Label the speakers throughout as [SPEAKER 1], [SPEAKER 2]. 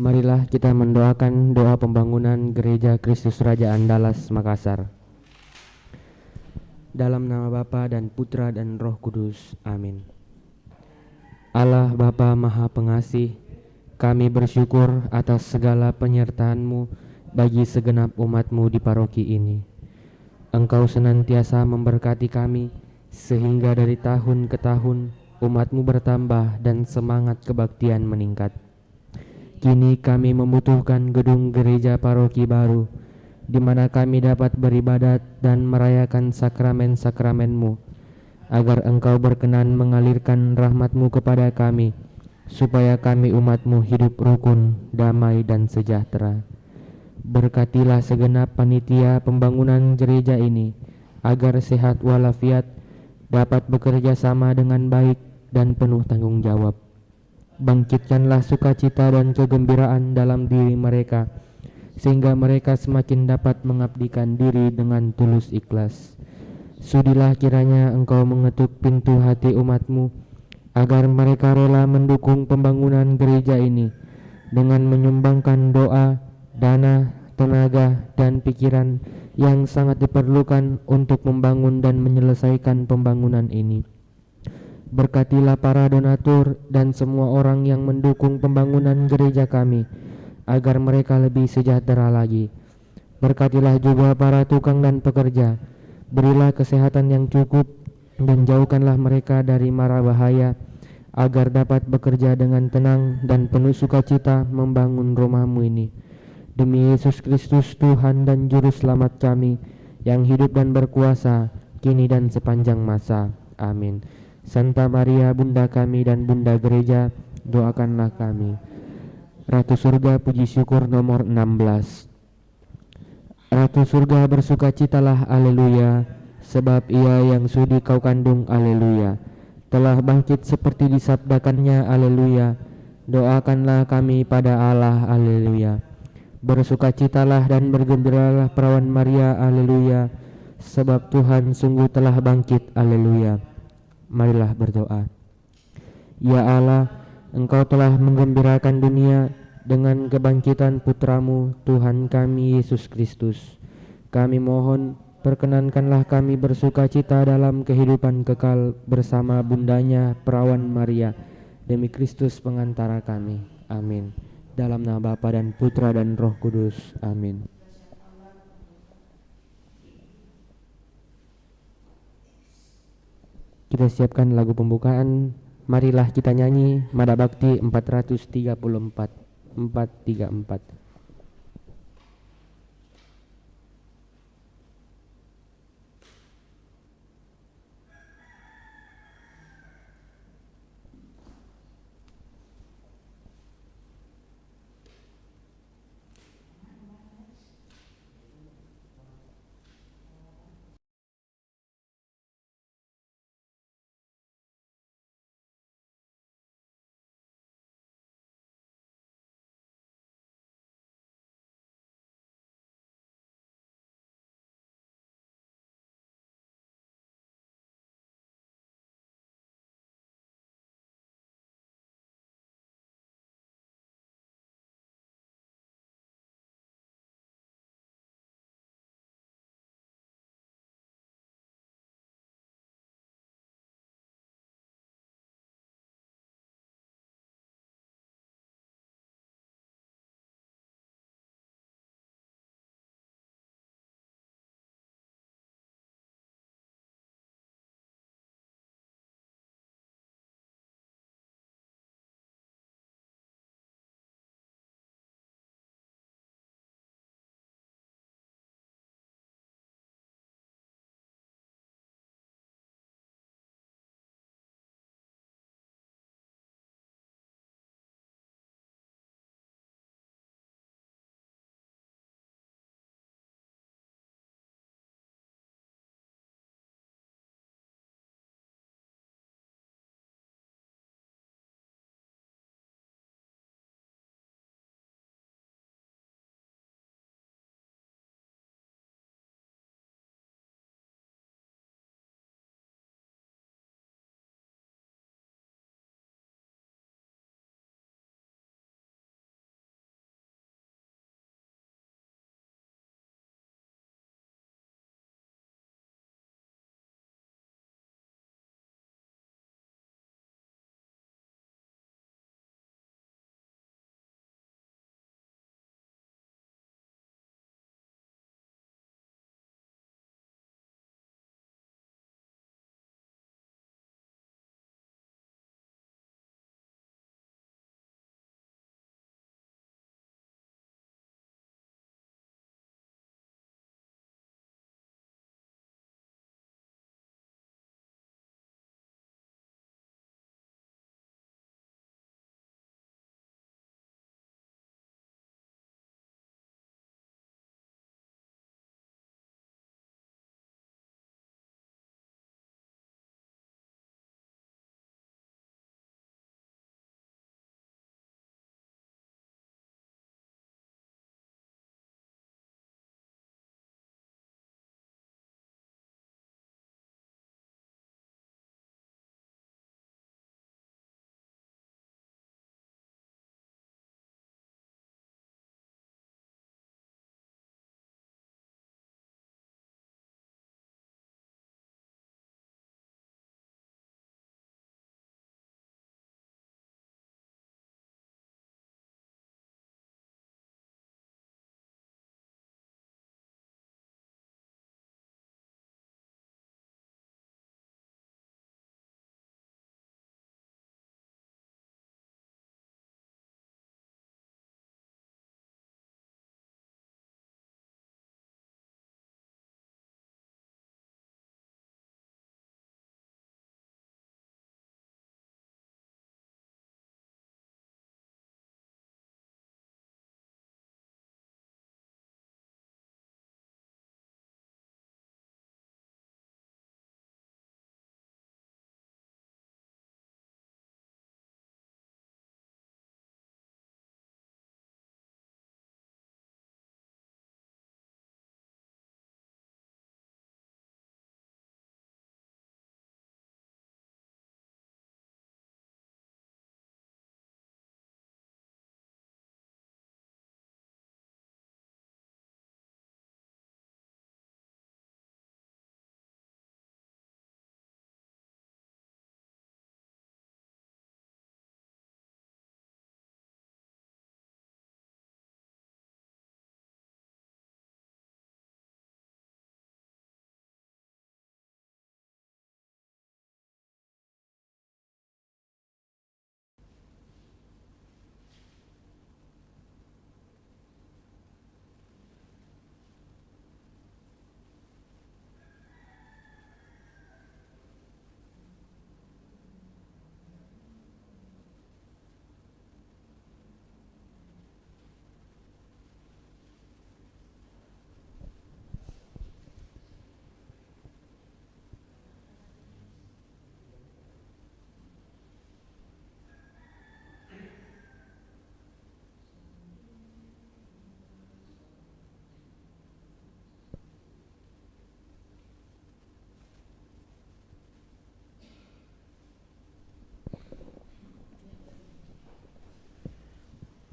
[SPEAKER 1] Marilah kita mendoakan doa pembangunan Gereja Kristus Raja Andalas, Makassar. Dalam nama Bapa dan Putra dan Roh Kudus. Amin. Allah Bapa Maha Pengasih, kami bersyukur atas segala penyertaan-Mu bagi segenap umat-Mu di paroki ini. Engkau senantiasa memberkati kami, sehingga dari tahun ke tahun umat-Mu bertambah dan semangat kebaktian meningkat. Kini kami membutuhkan gedung gereja paroki baru, di mana kami dapat beribadat dan merayakan sakramen-sakramen-Mu, agar Engkau berkenan mengalirkan rahmat-Mu kepada kami, supaya kami umat-Mu hidup rukun, damai, dan sejahtera. Berkatilah segenap panitia pembangunan gereja ini, agar sehat walafiat, dapat bekerja sama dengan baik dan penuh tanggung jawab. Bangkitkanlah sukacita dan kegembiraan dalam diri mereka, sehingga mereka semakin dapat mengabdikan diri dengan tulus ikhlas. Sudilah kiranya Engkau mengetuk pintu hati umat-Mu, agar mereka rela mendukung pembangunan gereja ini dengan menyumbangkan doa, dana, tenaga, dan pikiran yang sangat diperlukan untuk membangun dan menyelesaikan pembangunan ini. Berkatilah para donatur dan semua orang yang mendukung pembangunan gereja kami, agar mereka lebih sejahtera lagi. Berkatilah juga para tukang dan pekerja. Berilah kesehatan yang cukup dan jauhkanlah mereka dari mara bahaya, agar dapat bekerja dengan tenang dan penuh sukacita membangun rumah-Mu ini. Demi Yesus Kristus Tuhan dan Juru Selamat kami, yang hidup dan berkuasa kini dan sepanjang masa. Amin. Santa Maria Bunda kami dan Bunda Gereja, doakanlah kami. Ratu Surga puji syukur nomor 16. Ratu Surga bersukacitalah, aleluya, sebab ia yang sudi kau kandung, aleluya, telah bangkit seperti disabdakannya, aleluya. Doakanlah kami pada Allah, aleluya. Bersukacitalah dan bergembiralah perawan Maria, aleluya, sebab Tuhan sungguh telah bangkit, aleluya. Marilah berdoa. Ya Allah, Engkau telah menggembirakan dunia dengan kebangkitan Putra-Mu, Tuhan kami Yesus Kristus. Kami mohon, perkenankanlah kami bersukacita dalam kehidupan kekal bersama bundanya perawan Maria, demi Kristus pengantara kami. Amin. Dalam nama Bapa dan Putra dan Roh Kudus. Amin. Kita siapkan lagu pembukaan. Marilah kita nyanyi Mada Bakti 434. 434.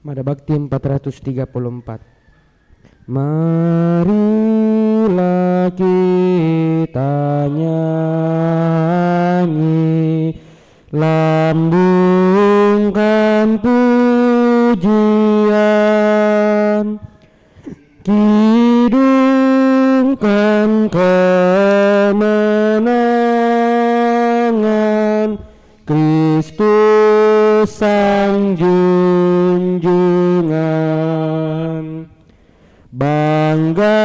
[SPEAKER 1] Mada Bakti 434. Marilah kita nyanyi, lambungkan pujian, kidungkan kemenangan Kristus Sang Junjungan. Bangga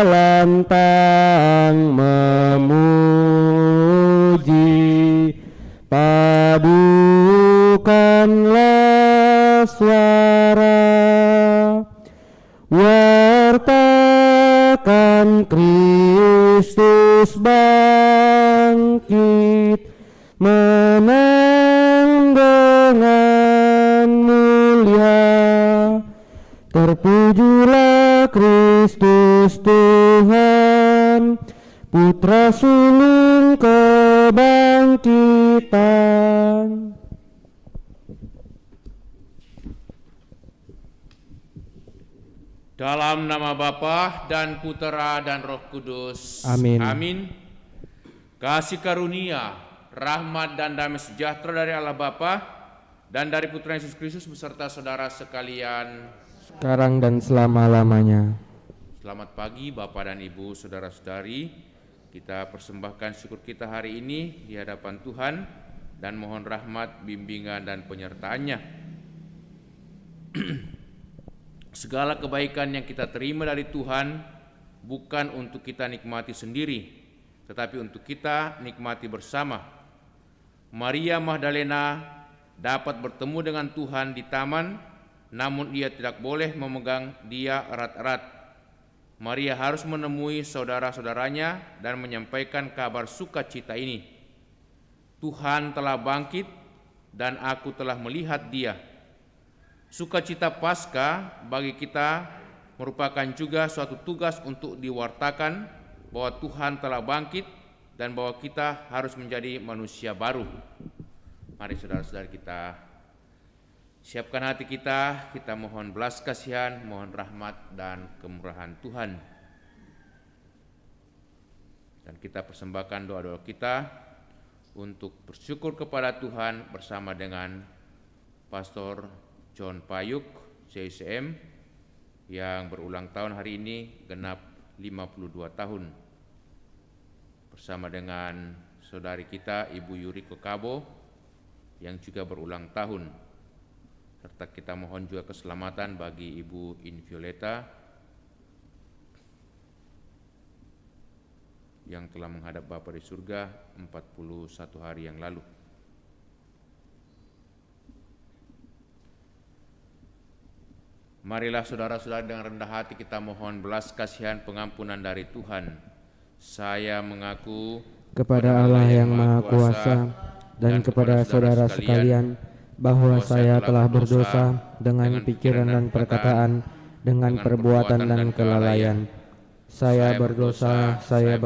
[SPEAKER 1] lantang memuji, padukanlah suara, wartakan Kristus bangkit, menang dengan mulia. Terpujilah Kristus Tuhan, Putra sulung kebangkitan.
[SPEAKER 2] Dalam nama Bapa dan Putera dan Roh Kudus.
[SPEAKER 1] Amin.
[SPEAKER 2] Amin. Kasih karunia, rahmat dan damai sejahtera dari Allah Bapa dan dari Putra Yesus Kristus beserta saudara sekalian,
[SPEAKER 1] sekarang dan selama-lamanya.
[SPEAKER 2] Selamat pagi Bapak dan Ibu, saudara-saudari. Kita persembahkan syukur kita hari ini di hadapan Tuhan dan mohon rahmat, bimbingan dan penyertaannya. Segala kebaikan yang kita terima dari Tuhan bukan untuk kita nikmati sendiri, tetapi untuk kita nikmati bersama. Maria Magdalena dapat bertemu dengan Tuhan di taman, namun ia tidak boleh memegang dia erat-erat. Maria harus menemui saudara-saudaranya dan menyampaikan kabar sukacita ini. Tuhan telah bangkit dan aku telah melihat dia. Sukacita Paskah bagi kita merupakan juga suatu tugas untuk diwartakan bahwa Tuhan telah bangkit dan bahwa kita harus menjadi manusia baru. Mari saudara-saudari kita siapkan hati kita, kita mohon belas kasihan, mohon rahmat dan kemurahan Tuhan. Dan kita persembahkan doa-doa kita untuk bersyukur kepada Tuhan bersama dengan Pastor John Payuk, CICM, yang berulang tahun hari ini genap 52 tahun. Bersama dengan saudari kita Ibu Yuriko Kabo yang juga berulang tahun. Serta kita mohon juga keselamatan bagi Ibu Invioleta yang telah menghadap Bapa di surga 41 hari yang lalu. Marilah saudara-saudara dengan rendah hati kita mohon belas kasihan pengampunan dari Tuhan. Saya mengaku
[SPEAKER 1] kepada Allah yang Maha Kuasa dan kepada saudara sekalian bahwa saya telah berdosa dengan pikiran dan perkataan, dengan perbuatan dan kelalaian. Saya berdosa, saya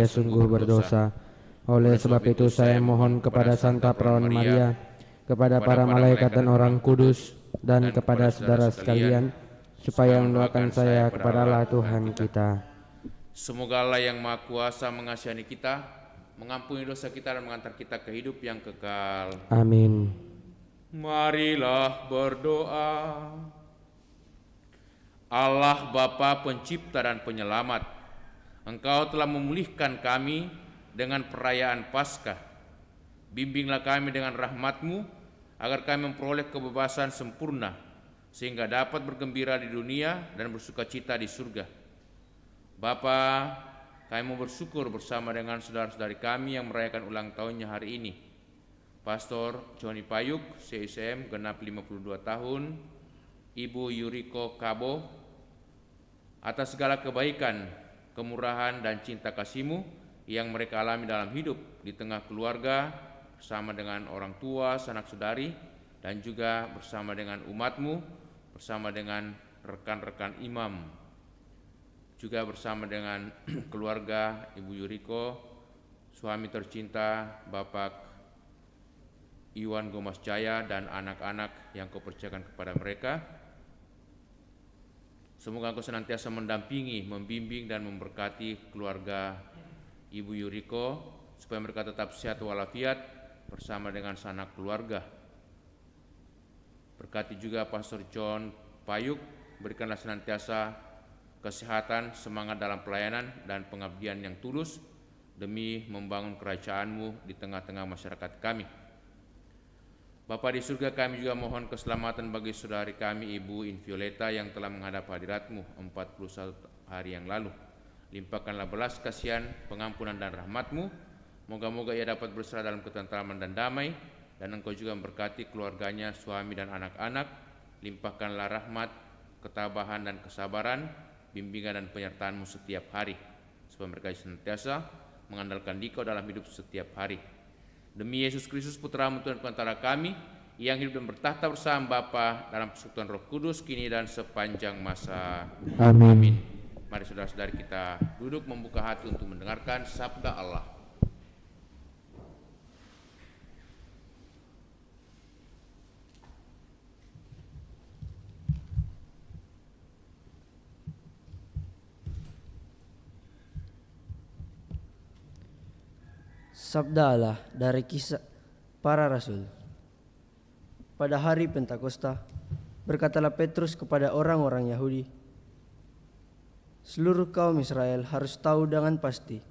[SPEAKER 1] sungguh berdosa. Oleh sebab itu saya mohon kepada Santa Perawan Maria, kepada para malaikat dan orang kudus, dan kepada saudara sekalian, supaya mendoakan saya kepada Allah Tuhan kita.
[SPEAKER 2] Semoga Allah yang Maha Kuasa mengasihani kita, mengampuni dosa kita dan mengantar kita ke hidup yang kekal.
[SPEAKER 1] Amin.
[SPEAKER 2] Marilah berdoa. Allah Bapa Pencipta dan Penyelamat, Engkau telah memulihkan kami dengan perayaan Paskah. Bimbinglah kami dengan rahmat-Mu agar kami memperoleh kebebasan sempurna, sehingga dapat bergembira di dunia dan bersukacita di surga. Bapa, kami mau bersyukur bersama dengan saudara-saudari kami yang merayakan ulang tahunnya hari ini. Pastor Johnny Payuk, CICM, genap 52 tahun, Ibu Yuriko Kabo, atas segala kebaikan, kemurahan, dan cinta kasih-Mu yang mereka alami dalam hidup di tengah keluarga, bersama dengan orang tua, sanak saudari, dan juga bersama dengan umat-Mu, bersama dengan rekan-rekan imam, juga bersama dengan keluarga Ibu Yuriko, suami tercinta Bapak Iwan Gomas Jaya dan anak-anak yang kau percayakan kepada mereka. Semoga engkau senantiasa mendampingi, membimbing dan memberkati keluarga Ibu Yuriko supaya mereka tetap sehat walafiat bersama dengan sanak keluarga. Berkati juga Pastor John Payuk, berikanlah senantiasa kesehatan, semangat dalam pelayanan dan pengabdian yang tulus demi membangun kerajaan-Mu di tengah-tengah masyarakat kami. Bapa di surga, kami juga mohon keselamatan bagi saudari kami Ibu Invioleta yang telah menghadap hadirat-Mu 41 hari yang lalu. Limpahkanlah belas kasihan, pengampunan dan rahmat-Mu. Moga-moga ia dapat berserah dalam ketentraman dan damai, dan Engkau juga memberkati keluarganya, suami dan anak-anak. Limpahkanlah rahmat, ketabahan dan kesabaran, bimbingan dan penyertaan-Mu setiap hari, supaya mereka senantiasa mengandalkan Dikau dalam hidup setiap hari. Demi Yesus Kristus Putra-Mu Tuhan antara kami, yang hidup dan bertahta bersama Bapa dalam persekutuan Roh Kudus, kini dan sepanjang masa.
[SPEAKER 1] Amin.
[SPEAKER 2] Mari saudara-saudari kita duduk membuka hati untuk mendengarkan sabda Allah.
[SPEAKER 3] Sabda Allah dari Kisah Para Rasul. Pada hari Pentakosta, berkatalah Petrus kepada orang-orang Yahudi, "Seluruh kaum Israel harus tahu dengan pasti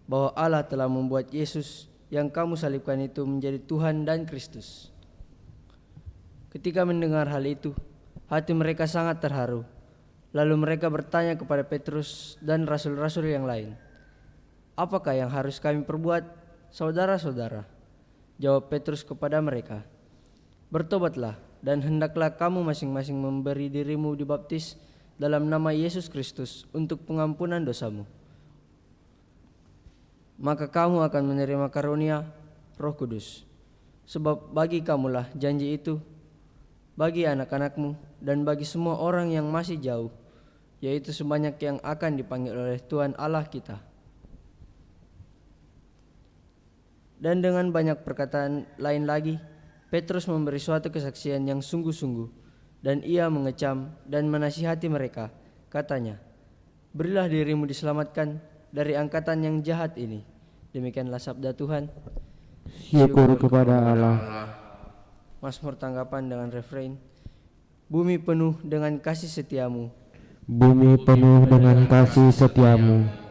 [SPEAKER 3] bahwa Allah telah membuat Yesus yang kamu salibkan itu menjadi Tuhan dan Kristus." Ketika mendengar hal itu, hati mereka sangat terharu. Lalu mereka bertanya kepada Petrus dan rasul-rasul yang lain, "Apakah yang harus kami perbuat, saudara-saudara?" Jawab Petrus kepada mereka, "Bertobatlah dan hendaklah kamu masing-masing memberi dirimu dibaptis dalam nama Yesus Kristus untuk pengampunan dosamu. Maka kamu akan menerima karunia Roh Kudus. Sebab bagi kamulah janji itu, bagi anak-anakmu dan bagi semua orang yang masih jauh, yaitu sebanyak yang akan dipanggil oleh Tuhan Allah kita." Dan dengan banyak perkataan lain lagi, Petrus memberi suatu kesaksian yang sungguh-sungguh, dan ia mengecam dan menasihati mereka. Katanya, "Berilah dirimu diselamatkan dari angkatan yang jahat ini." Demikianlah sabda Tuhan.
[SPEAKER 1] Syukur kepada Allah.
[SPEAKER 3] Mazmur tanggapan dengan refrain, "Bumi penuh dengan kasih setiamu."
[SPEAKER 1] Bumi penuh dengan kasih setiamu.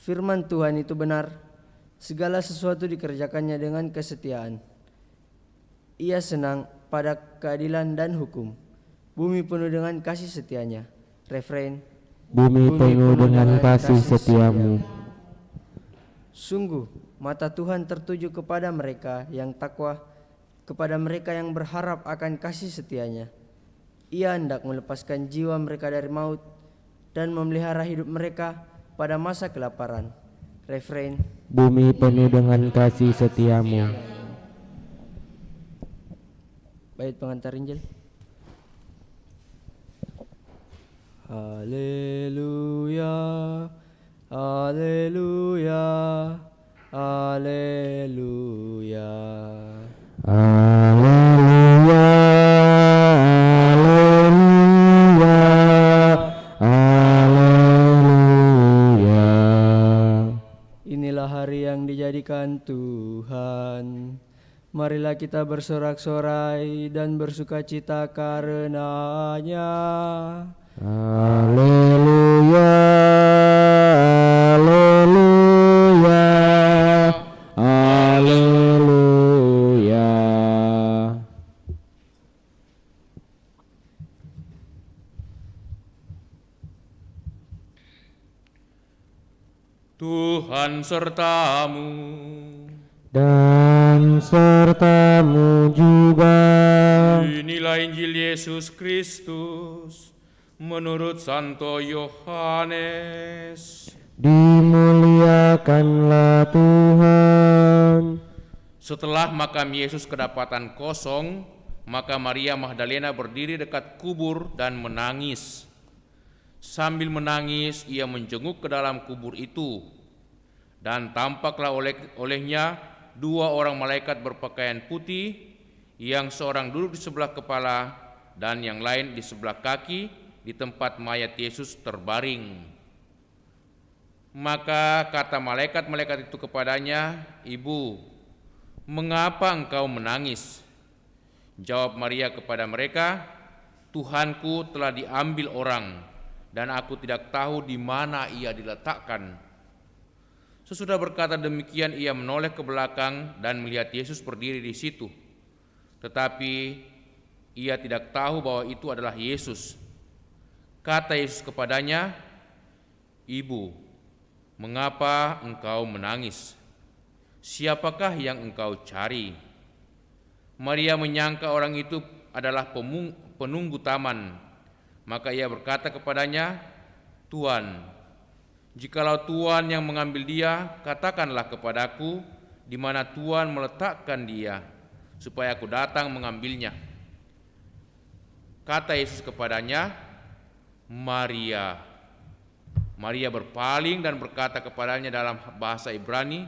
[SPEAKER 3] Firman Tuhan itu benar, segala sesuatu dikerjakannya dengan kesetiaan. Ia senang pada keadilan dan hukum. Bumi penuh dengan kasih setianya. Refrain,
[SPEAKER 1] Bumi penuh dengan kasih setiamu.
[SPEAKER 3] sungguh mata Tuhan tertuju kepada mereka yang takwa, kepada mereka yang berharap akan kasih setianya. Ia hendak melepaskan jiwa mereka dari maut dan memelihara hidup mereka pada masa kelaparan. Refrain,
[SPEAKER 1] Bumi penuh dengan kasih setiamu.
[SPEAKER 3] bait pengantar Injil. Haleluya, haleluya, haleluya.
[SPEAKER 1] Haleluya, haleluya, haleluya.
[SPEAKER 3] Inilah hari yang dijadikan Tuhan. Marilah kita bersorak-sorai dan bersukacita karenanya.
[SPEAKER 1] Haleluya, haleluya, haleluya.
[SPEAKER 2] Tuhan sertamu.
[SPEAKER 1] Dan sertamu juga.
[SPEAKER 2] Inilah Injil Yesus Kristus menurut Santo Yohanes.
[SPEAKER 1] Dimuliakanlah Tuhan.
[SPEAKER 2] Setelah makam Yesus kedapatan kosong, maka Maria Magdalena berdiri dekat kubur dan menangis. Sambil menangis, ia menjenguk ke dalam kubur itu, dan tampaklah olehnya 2 orang malaikat berpakaian putih, yang seorang duduk di sebelah kepala dan yang lain di sebelah kaki di tempat mayat Yesus terbaring. Maka kata malaikat-malaikat itu kepadanya, "Ibu, mengapa engkau menangis?" Jawab Maria kepada mereka, "Tuhanku telah diambil orang, dan aku tidak tahu di mana ia diletakkan." Sesudah berkata demikian, ia menoleh ke belakang dan melihat Yesus berdiri di situ. Tetapi ia tidak tahu bahwa itu adalah Yesus. Kata Yesus kepadanya, "Ibu, mengapa engkau menangis? Siapakah yang engkau cari?" Maria menyangka orang itu adalah penunggu taman. Maka ia berkata kepadanya, "Tuan, jikalau Tuan yang mengambil dia, katakanlah kepadaku di mana Tuan meletakkan dia, supaya aku datang mengambilnya." Kata Yesus kepadanya, "Maria." Maria berpaling dan berkata kepadanya dalam bahasa Ibrani,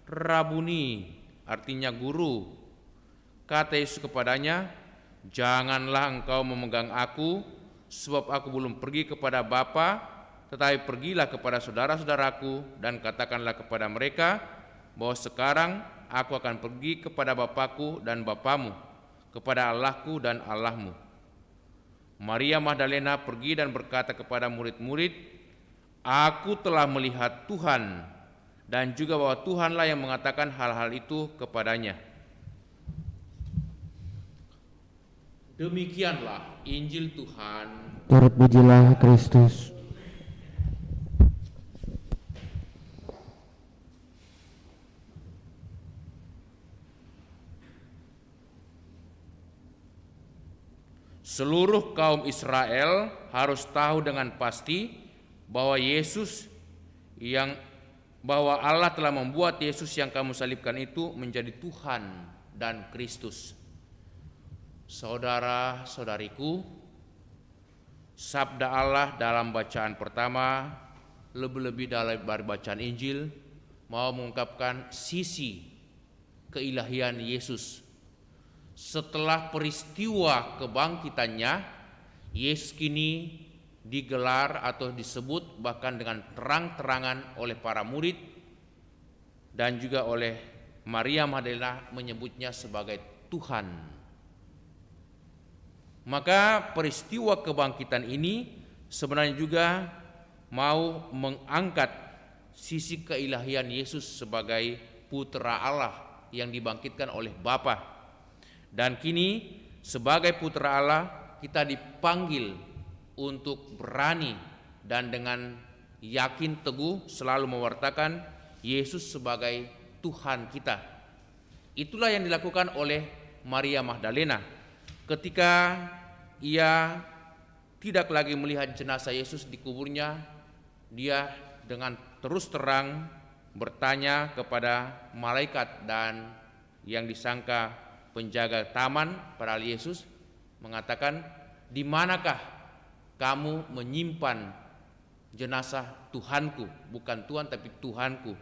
[SPEAKER 2] "Rabuni," artinya guru. Kata Yesus kepadanya, "Janganlah engkau memegang aku, sebab aku belum pergi kepada Bapa, tetapi pergilah kepada saudara-saudaraku dan katakanlah kepada mereka bahwa sekarang aku akan pergi kepada Bapakku dan Bapamu, kepada Allahku dan Allahmu." Maria Magdalena pergi dan berkata kepada murid-murid, "Aku telah melihat Tuhan," dan juga bahwa Tuhanlah yang mengatakan hal-hal itu kepadanya. Demikianlah Injil Tuhan.
[SPEAKER 1] Terpujilah Kristus.
[SPEAKER 2] Seluruh kaum Israel harus tahu dengan pasti bahwa bahwa Allah telah membuat Yesus yang kamu salibkan itu menjadi Tuhan dan Kristus. Saudara-saudariku, sabda Allah dalam bacaan pertama, lebih-lebih dari bacaan Injil, mau mengungkapkan sisi keilahian Yesus. Setelah peristiwa kebangkitannya, Yesus kini digelar atau disebut bahkan dengan terang-terangan oleh para murid dan juga oleh Maria Magdalena menyebutnya sebagai Tuhan. Maka peristiwa kebangkitan ini sebenarnya juga mau mengangkat sisi keilahian Yesus sebagai putra Allah yang dibangkitkan oleh Bapa. Dan kini sebagai putra Allah kita dipanggil untuk berani dan dengan yakin teguh selalu mewartakan Yesus sebagai Tuhan kita. Itulah yang dilakukan oleh Maria Magdalena ketika ia tidak lagi melihat jenazah Yesus di kuburnya. Dia dengan terus terang bertanya kepada malaikat dan yang disangka penjaga taman, padahal Yesus mengatakan, "Di manakah kamu menyimpan jenazah Tuhanku?" Bukan Tuhan tapi Tuhanku.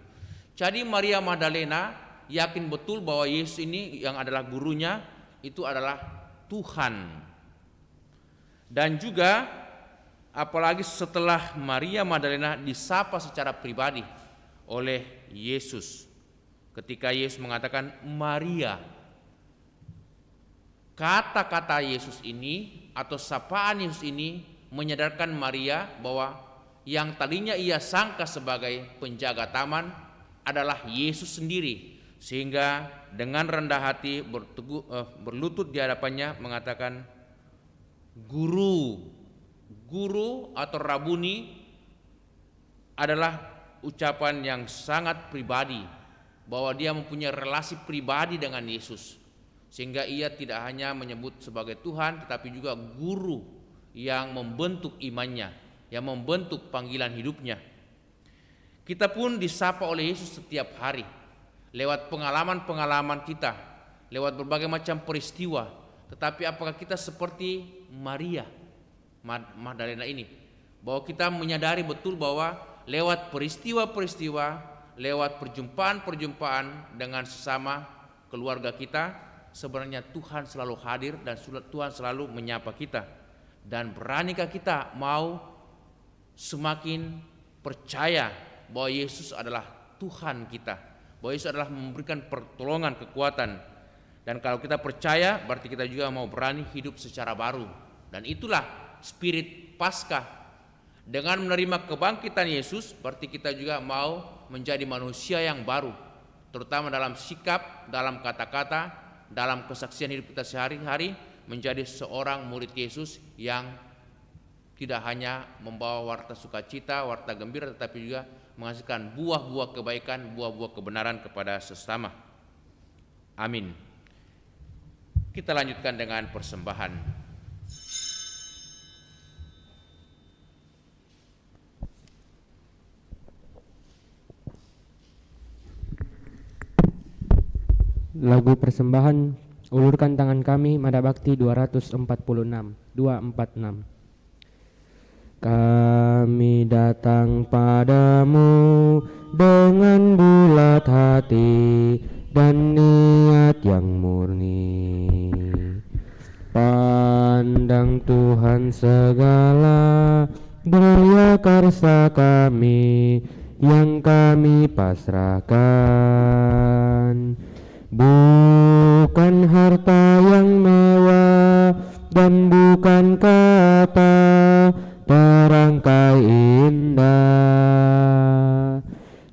[SPEAKER 2] Jadi Maria Magdalena yakin betul bahwa Yesus ini yang adalah gurunya itu adalah Tuhan. Dan juga apalagi setelah Maria Magdalena disapa secara pribadi oleh Yesus. Ketika Yesus mengatakan Maria, kata-kata Yesus ini atau sapaan Yesus ini menyadarkan Maria bahwa yang tadinya ia sangka sebagai penjaga taman adalah Yesus sendiri. Sehingga dengan rendah hati berlutut di hadapannya mengatakan, Guru atau Rabuni adalah ucapan yang sangat pribadi, bahwa dia mempunyai relasi pribadi dengan Yesus. Sehingga ia tidak hanya menyebut sebagai Tuhan, tetapi juga guru yang membentuk imannya, yang membentuk panggilan hidupnya. Kita pun disapa oleh Yesus setiap hari, lewat pengalaman-pengalaman kita, lewat berbagai macam peristiwa. Tetapi apakah kita seperti Maria Magdalena ini, bahwa kita menyadari betul bahwa lewat peristiwa-peristiwa, lewat perjumpaan-perjumpaan dengan sesama keluarga kita, sebenarnya Tuhan selalu hadir dan Tuhan selalu menyapa kita. Dan beranikah kita mau semakin percaya bahwa Yesus adalah Tuhan kita, bahwa Yesus adalah memberikan pertolongan, kekuatan. Dan kalau kita percaya, berarti kita juga mau berani hidup secara baru. Dan itulah spirit Paskah. Dengan menerima kebangkitan Yesus, berarti kita juga mau menjadi manusia yang baru, terutama dalam sikap, dalam kata-kata, dalam kesaksian hidup kita sehari-hari, menjadi seorang murid Yesus yang tidak hanya membawa warta sukacita, warta gembira, tetapi juga menghasilkan buah-buah kebaikan, buah-buah kebenaran kepada sesama. Amin. Kita lanjutkan dengan persembahan.
[SPEAKER 1] Lagu persembahan, ulurkan tangan kami, Mada Bakti 246, 246. Kami datang padamu dengan bulat hati dan niat yang murni. Pandang Tuhan segala daya karsa kami yang kami pasrahkan. Bukan harta yang mewah dan bukan kata terangkai indah.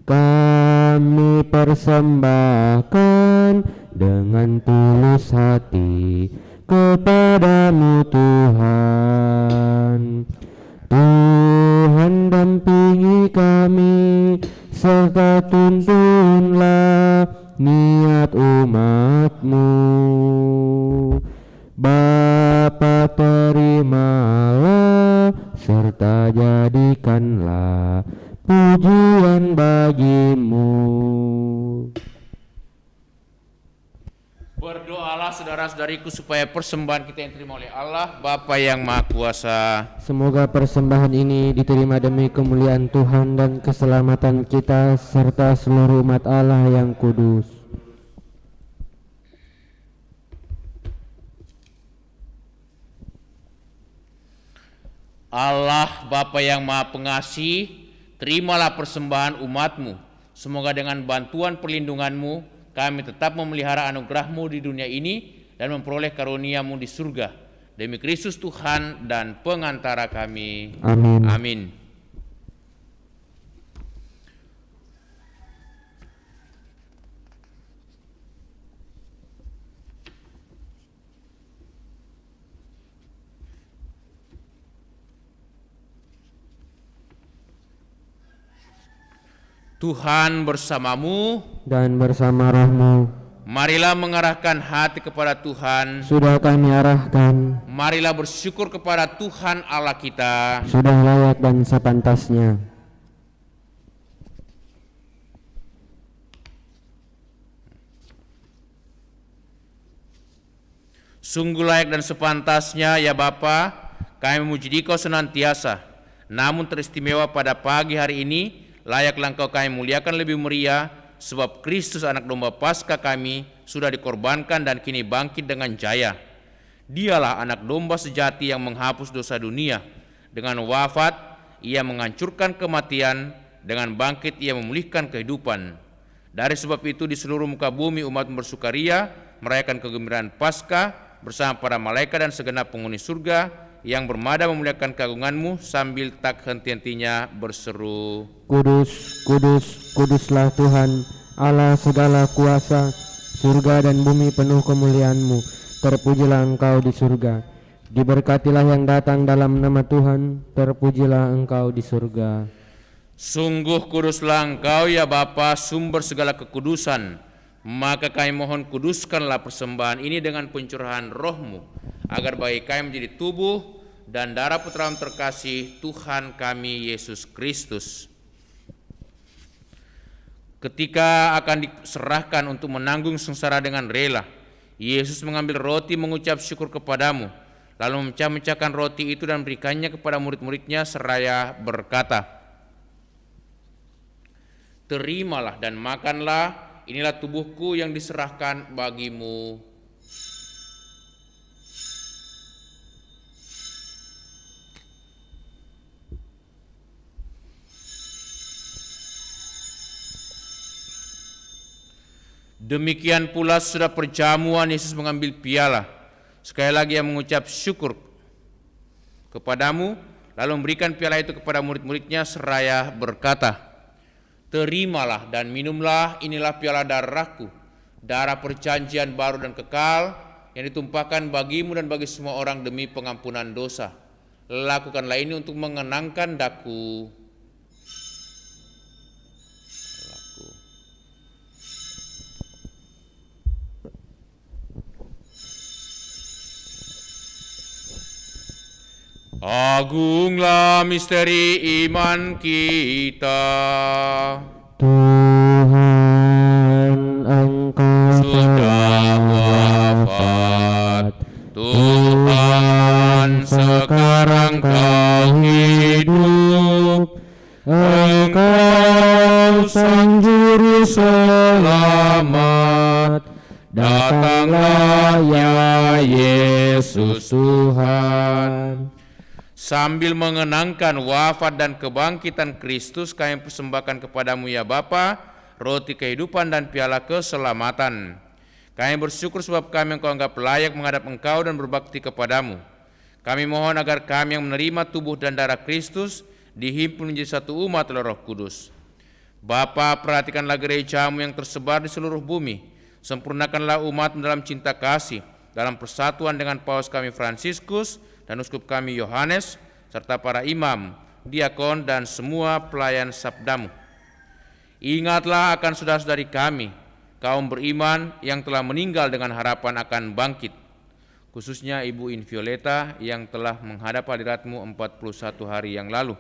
[SPEAKER 1] Kami persembahkan dengan tulus hati kepadamu Tuhan. Tuhan dampingi kami serta tuntunlah niat umat-Mu. Bapa, terimalah serta jadikanlah pujian bagi-Mu.
[SPEAKER 2] Berdoalah saudara-saudariku supaya persembahan kita yang diterima oleh Allah Bapa yang Maha Kuasa.
[SPEAKER 1] Semoga persembahan ini diterima demi kemuliaan Tuhan dan keselamatan kita serta seluruh umat Allah yang kudus.
[SPEAKER 2] Allah Bapa yang Maha Pengasih, terimalah persembahan umat-Mu. Semoga dengan bantuan perlindungan-Mu kami tetap memelihara anugerah-Mu di dunia ini dan memperoleh karunia-Mu di surga. Demi Kristus Tuhan dan pengantara kami.
[SPEAKER 1] Amin.
[SPEAKER 2] Amin. Tuhan bersamamu
[SPEAKER 1] Dan bersama rohmu.
[SPEAKER 2] Marilah mengarahkan hati kepada Tuhan.
[SPEAKER 1] Sudah kami arahkan.
[SPEAKER 2] Marilah bersyukur kepada Tuhan Allah kita.
[SPEAKER 1] Sudah layak dan sepantasnya.
[SPEAKER 2] Sungguh layak dan sepantasnya ya Bapa, kami memuji Dikau senantiasa. Namun teristimewa pada pagi hari ini, layaklah Engkau kami muliakan lebih meriah, sebab Kristus anak domba Paskah kami sudah dikorbankan dan kini bangkit dengan jaya. Dialah anak domba sejati yang menghapus dosa dunia. Dengan wafat, ia menghancurkan kematian, dengan bangkit ia memulihkan kehidupan. Dari sebab itu di seluruh muka bumi umat bersukaria, merayakan kegembiraan Paskah bersama para malaikat dan segenap penghuni surga yang bermada memuliakan keagungan-Mu sambil tak henti-hentinya berseru,
[SPEAKER 1] Kudus, kudus, kuduslah Tuhan, Allah segala kuasa, surga dan bumi penuh kemuliaan-Mu. Terpujilah Engkau di surga. Diberkatilah yang datang dalam nama Tuhan, terpujilah Engkau di surga.
[SPEAKER 2] Sungguh kuduslah Engkau ya Bapa, sumber segala kekudusan. Maka kami mohon kuduskanlah persembahan ini dengan pencurahan roh-Mu, agar bagi kami menjadi tubuh dan darah Putra-Mu terkasih, Tuhan kami Yesus Kristus. Ketika akan diserahkan untuk menanggung sengsara dengan rela, Yesus mengambil roti mengucap syukur kepadamu, lalu memecah-mecahkan roti itu dan memberikannya kepada murid-muridnya seraya berkata, terimalah dan makanlah, inilah tubuhku yang diserahkan bagimu. Demikian pula sudah perjamuan Yesus mengambil piala. Sekali lagi yang mengucap syukur kepadamu, lalu memberikan piala itu kepada murid-muridnya seraya berkata, terimalah dan minumlah, inilah piala darahku, darah perjanjian baru dan kekal, yang ditumpahkan bagimu dan bagi semua orang demi pengampunan dosa. Lakukanlah ini untuk mengenangkan daku. Agunglah misteri iman kita.
[SPEAKER 1] Tuhan, Engkau
[SPEAKER 2] Sudah wafat, Tuhan sekarang Kau hidup. Engkau sang juru selamat, datanglah ya Yesus Tuhan. Sambil mengenangkan wafat dan kebangkitan Kristus, kami persembahkan kepadamu ya Bapa, roti kehidupan dan piala keselamatan. Kami bersyukur sebab kami Engkau anggap layak menghadap Engkau dan berbakti kepadamu. Kami mohon agar kami yang menerima tubuh dan darah Kristus dihimpun menjadi satu umat oleh Roh Kudus. Bapa, perhatikanlah gerejamu yang tersebar di seluruh bumi. Sempurnakanlah umat dalam cinta kasih, dalam persatuan dengan Paus kami Fransiskus dan uskup kami Yohanes, serta para imam, diakon, dan semua pelayan sabdamu. Ingatlah akan saudara-saudari kami, kaum beriman yang telah meninggal dengan harapan akan bangkit, khususnya Ibu Invioleta yang telah menghadap hadiratmu 41 hari yang lalu,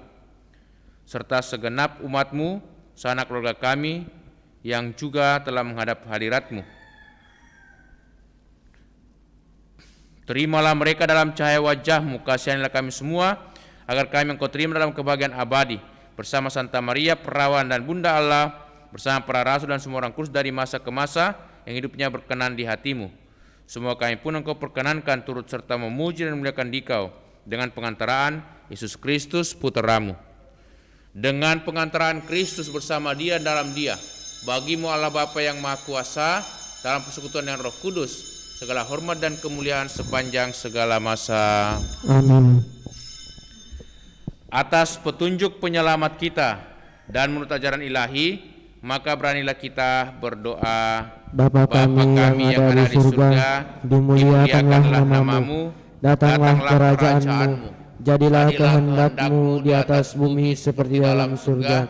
[SPEAKER 2] serta segenap umatmu, sanak keluarga kami yang juga telah menghadap hadiratmu. Terimalah mereka dalam cahaya wajah-Mu, kasihanilah kami semua, agar kami Engkau terima dalam kebahagiaan abadi, bersama Santa Maria, Perawan dan Bunda Allah, bersama para rasul dan semua orang kudus dari masa ke masa, yang hidupnya berkenan di hati-Mu. Semua kami pun Engkau perkenankan turut serta memuji dan memuliakan Dikau, dengan pengantaraan Yesus Kristus Putra-Mu. Dengan pengantaraan Kristus bersama Dia dalam Dia, bagi-Mu Allah Bapa yang Maha Kuasa, dalam persekutuan yang Roh Kudus, segala hormat dan kemuliaan sepanjang segala masa.
[SPEAKER 1] Amin.
[SPEAKER 2] Atas petunjuk penyelamat kita dan menurut ajaran ilahi, maka beranilah kita berdoa.
[SPEAKER 1] Bapa kami yang ada di surga, dimuliakanlah namamu, datanglah kerajaanmu, jadilah kehendak-Mu di atas bumi seperti dalam surga.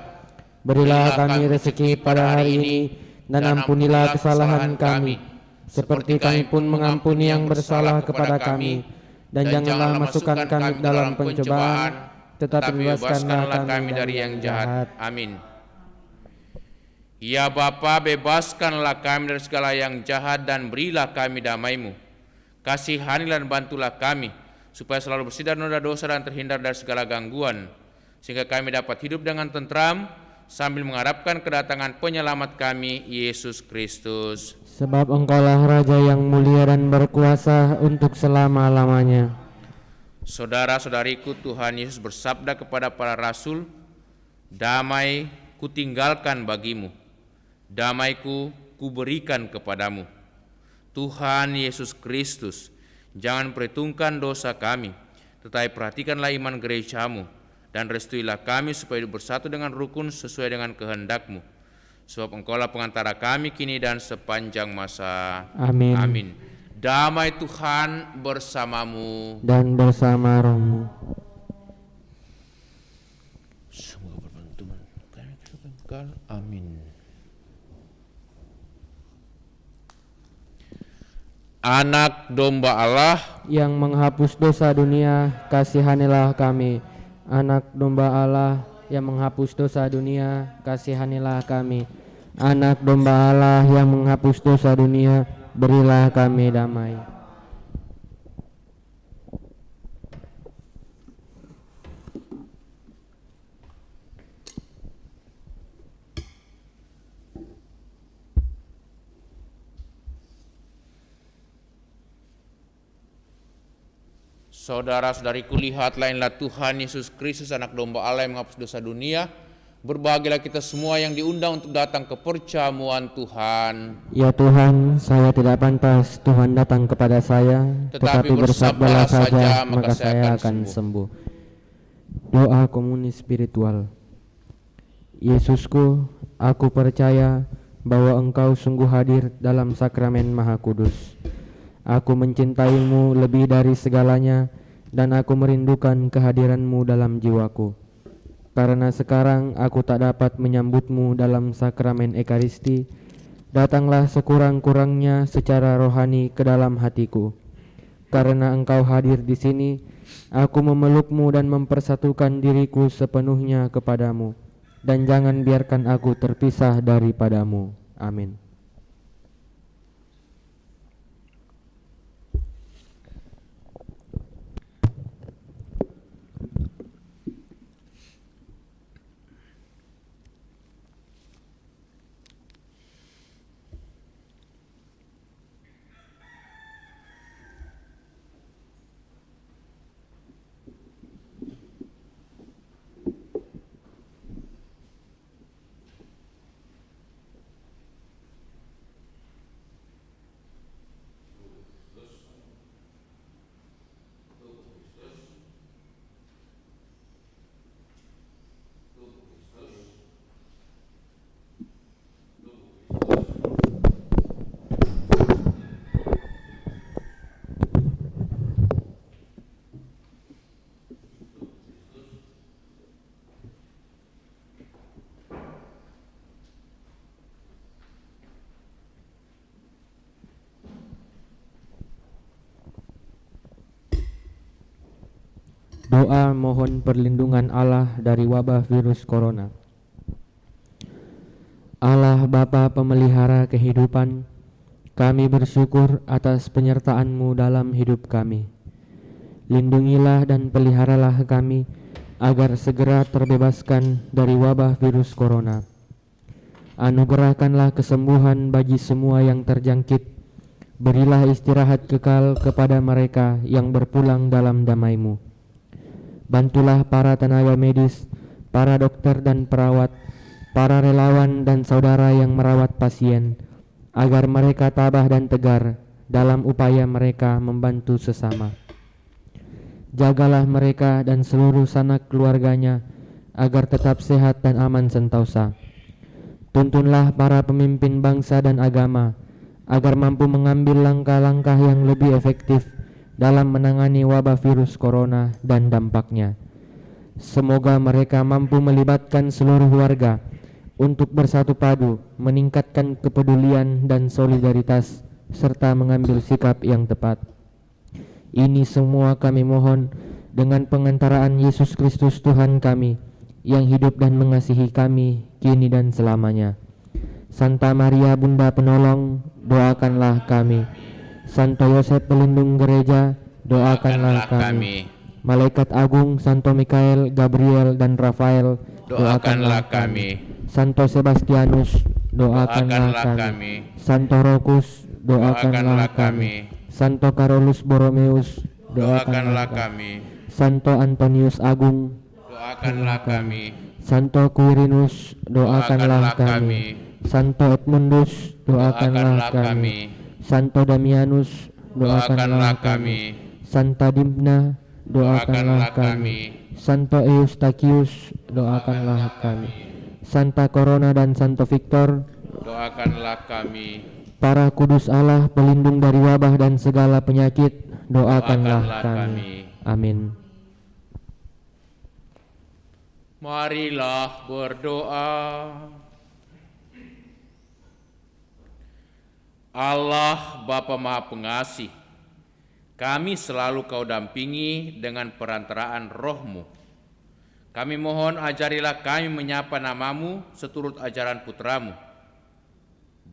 [SPEAKER 1] Berilah kami rezeki pada hari ini, dan ampunilah kesalahan kami, seperti kami pun mengampuni yang bersalah kepada kami, dan janganlah masukkan kami dalam pencobaan, tetapi bebaskanlah kami dari yang jahat.
[SPEAKER 2] Amin. Ya Bapa, bebaskanlah kami dari segala yang jahat dan berilah kami damai-Mu. Kasihanilah dan bantulah kami, supaya selalu bersih dari noda dosa dan terhindar dari segala gangguan, sehingga kami dapat hidup dengan tentram, sambil mengharapkan kedatangan penyelamat kami, Yesus Kristus.
[SPEAKER 1] Sebab Engkaulah Raja yang mulia dan berkuasa untuk selama-lamanya.
[SPEAKER 2] Saudara-saudariku, Tuhan Yesus bersabda kepada para rasul, damai kutinggalkan bagimu, damaiku kuberikan kepadamu. Tuhan Yesus Kristus, jangan perhitungkan dosa kami, tetapi perhatikanlah iman gerejamu, dan restuilah kami supaya hidup bersatu dengan rukun sesuai dengan kehendak-Mu. Sebab Engkaulah pengantara kami kini dan sepanjang masa.
[SPEAKER 1] Amin.
[SPEAKER 2] Amin. Damai Tuhan bersamamu
[SPEAKER 1] Dan bersama rohmu.
[SPEAKER 2] Semoga berbantu kami kekal. Amin. Anak domba Allah
[SPEAKER 1] Yang menghapus dosa dunia, kasihanilah kami. Anak domba Allah yang menghapus dosa dunia, kasihanilah kami. Anak domba Allah yang menghapus dosa dunia, berilah kami damai.
[SPEAKER 2] Saudara-saudariku, lihatlah inilah Tuhan Yesus Kristus, anak domba Allah yang menghapus dosa dunia. Berbahagialah kita semua yang diundang untuk datang ke perjamuan Tuhan.
[SPEAKER 1] Ya Tuhan, saya tidak pantas Tuhan datang kepada saya, tetapi bersabdalah saja, maka saya akan sembuh. Doa komuni spiritual. Yesusku, aku percaya bahwa Engkau sungguh hadir dalam sakramen Maha Kudus. Aku mencintaimu lebih dari segalanya, dan aku merindukan kehadiranmu dalam jiwaku. Karena sekarang aku tak dapat menyambutmu dalam sakramen Ekaristi, datanglah sekurang-kurangnya secara rohani ke dalam hatiku. Karena Engkau hadir di sini, aku memelukmu dan mempersatukan diriku sepenuhnya kepadamu, dan jangan biarkan aku terpisah daripadamu. Amin. Doa mohon perlindungan Allah dari wabah virus corona. Allah Bapa pemelihara kehidupan, kami bersyukur atas penyertaan-Mu dalam hidup kami. Lindungilah dan peliharalah kami agar segera terbebaskan dari wabah virus corona. Anugerahkanlah kesembuhan bagi semua yang terjangkit. Berilah istirahat kekal kepada mereka yang berpulang dalam damai-Mu. Bantulah para tenaga medis, para dokter dan perawat, para relawan dan saudara yang merawat pasien, agar mereka tabah dan tegar dalam upaya mereka membantu sesama. Jagalah mereka dan seluruh sanak keluarganya agar tetap sehat dan aman sentosa. Tuntunlah para pemimpin bangsa dan agama agar mampu mengambil langkah-langkah yang lebih efektif dalam menangani wabah virus corona dan dampaknya. Semoga mereka mampu melibatkan seluruh warga untuk bersatu padu, meningkatkan kepedulian dan solidaritas, serta mengambil sikap yang tepat. Ini semua kami mohon dengan pengantaraan Yesus Kristus Tuhan kami, yang hidup dan mengasihi kami kini dan selamanya. Santa Maria Bunda Penolong, doakanlah kami. Santo Yosef pelindung gereja, doakanlah kami. Malaikat Agung Santo Mikael, Gabriel dan Rafael, doakanlah kami. Santo Sebastianus, doakanlah kami. Santo Rokus, doakanlah kami. Santo Carolus Borromeus, doakanlah kami. Santo Antonius Agung, doakanlah kami. Santo Quirinus, doakanlah kami. Santo Edmundus, doakanlah kami. Santo Damianus, doakanlah kami. Santa Dimna, doakanlah kami. Santo Eustachius, doakanlah kami. Santa Corona dan Santo Victor,
[SPEAKER 2] doakanlah kami.
[SPEAKER 1] Para kudus Allah, pelindung dari wabah dan segala penyakit, doakanlah kami. Amin.
[SPEAKER 2] Marilah berdoa. Allah Bapa Maha Pengasih, kami selalu Kau dampingi dengan perantaraan Roh-Mu. Kami mohon ajarilah kami menyapa nama-Mu seturut ajaran Putra-Mu.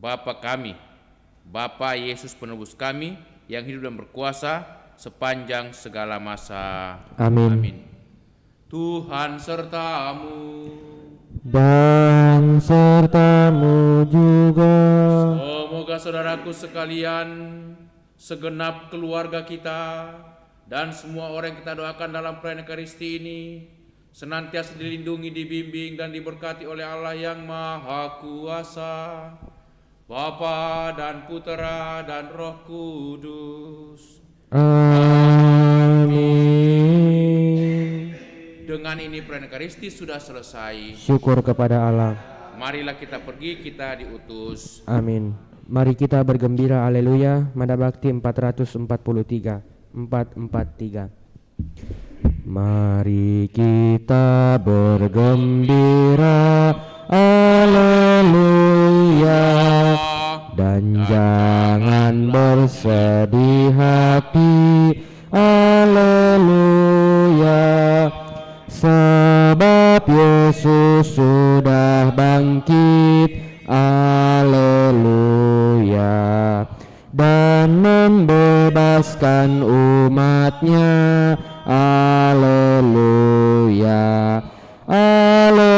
[SPEAKER 2] Bapa kami, Bapa Yesus penebus kami yang hidup dan berkuasa sepanjang segala masa.
[SPEAKER 1] Amin.
[SPEAKER 2] Tuhan sertamu.
[SPEAKER 1] Dan sertamu juga.
[SPEAKER 2] Semoga saudaraku sekalian, segenap keluarga kita dan semua orang yang kita doakan dalam perayaan Ekaristi ini senantiasa dilindungi, dibimbing, dan diberkati oleh Allah yang Maha Kuasa, Bapa dan Putera dan Roh Kudus.
[SPEAKER 1] Amin.
[SPEAKER 2] Dengan ini perayaan Ekaristi sudah selesai.
[SPEAKER 1] Syukur kepada Allah.
[SPEAKER 2] Marilah kita pergi, kita diutus.
[SPEAKER 1] Amin. Mari kita bergembira, haleluya. Mada Bakti 443. 443. Mari kita bergembira, haleluya. Dan jangan bersedih hati, haleluya. Sebab Yesus sudah bangkit, haleluya. Dan membebaskan umatnya, haleluya, haleluya.